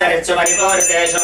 परिपूर्तेषु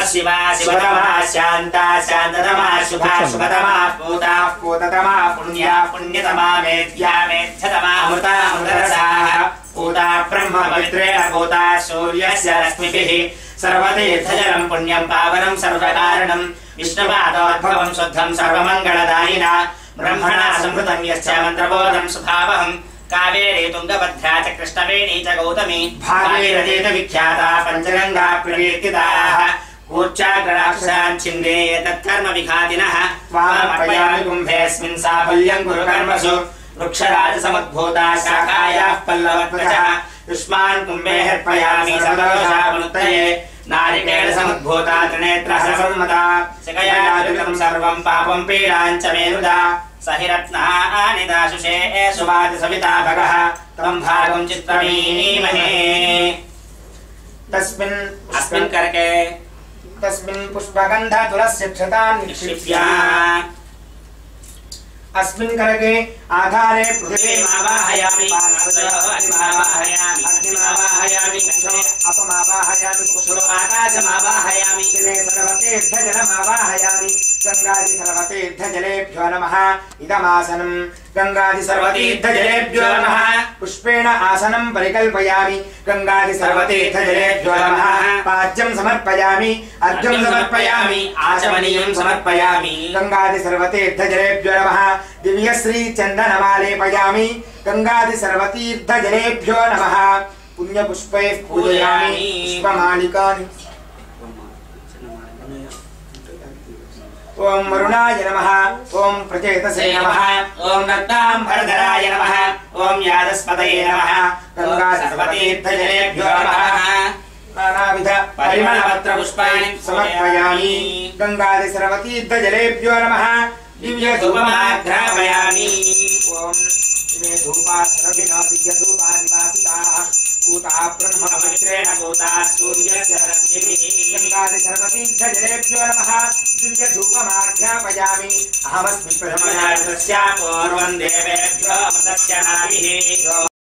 शिवा शिवतमा शान्ता शान्ततमा शुभा शुभतमा पूता पूततमा पुण्या पुण्यतमा मेध्या मेध्यतमा अमृता अमृतरसाः पूता ब्रह्म पवित्रेण पूता सूर्यस्य रश्मिभिः सर्वतीर्थजलं पुण्यं पावनं सर्वकारणं विष्णुपादोद्भवं शुद्धं सर्वमङ्गलदायिना ब्रह्मणा संहृतं यश्च मन्त्रबोधं सुभावहं कावेरी तुंगभद्रा च कृष्णवेणी च गौतमी भागीरथी च विख्याता पंचगंगा प्रकीर्तिताः कूर्चाग्रराक्षसान् छिन्दे तत्कर्म विघातिनः वामर्पयामि कुम्भेऽस्मिन् साफल्यं कुरु कर्मसु वृक्षराजसमुद्भूता शाखायाः पल्लवत्वचः युष्मान् कुम्भे हर्पयामि सर्वदोषापनुत्तये नारिकेलसमुद्भूता त्रिनेत्रहरसन्मता शिखयाजुतं सर्वं पापं पीडां च मेरुदा सहिरत्नानि दाशुषे सुवाति सविता भगः तं भागं चित्रमीमहे अस्मिन् करके तस्मिन् पुष्पगन्ध तुलस्य क्षतान् निक्षिप्य अस्मिन् करके आधारे पृथिवीमावाहयामि पार्श्वदेवावाहयामि अग्निमावाहयामि अपमावाहयामि कुशलो आकाशमावाहयामि दिने सर्वतीर्थजलमावाहयामि गंगादि सर्वतीर्थजलेभ्यो नमः इदमासनं गंगादि सर्वतीर्थजलेभ्यो नमः पुष्पेण आसनं परिकल्पयामि गंगादि सर्वतीर्थजलेभ्यो नमः पाद्यं समर्पयामि अर्घ्यं समर्पयामि आचमनीयं समर्पयामि गंगादि सर्वतीर्थजलेभ्यो नमः दिव्यश्री चन्दनमालेपयामि गंगादि सर्वतीर्थजलेभ्यो नमः पुण्यपुष्पैः पूजयामि पुष्पमालिकानि ओम वरुणाय नमः ओम प्रचेतसे नमः ओम रत्नाम्बरधराय नमः ओम यादस्पतये नमः गंगा सर्वतीर्थजलेभ्यो नमः नानाविध परिमलपत्र पुष्पाणि समर्पयामि गंगादि सर्वतीर्थजलेभ्यो नमः दिव्यधूपमाघ्रापयामि ओम इमे धूपा सर्वविना दिव्यधूपादिवासिताः पूता ब्रह्म पवित्रेण पूता सूर्यस्य रश्मिभिः गंगादि सर्वतीर्थजलेभ्यो नमः दिव्यधूपमाघ्रापयामि अहमस्मि प्रथमया पूर्वं देवेभ्यो अमृतस्य नाभिः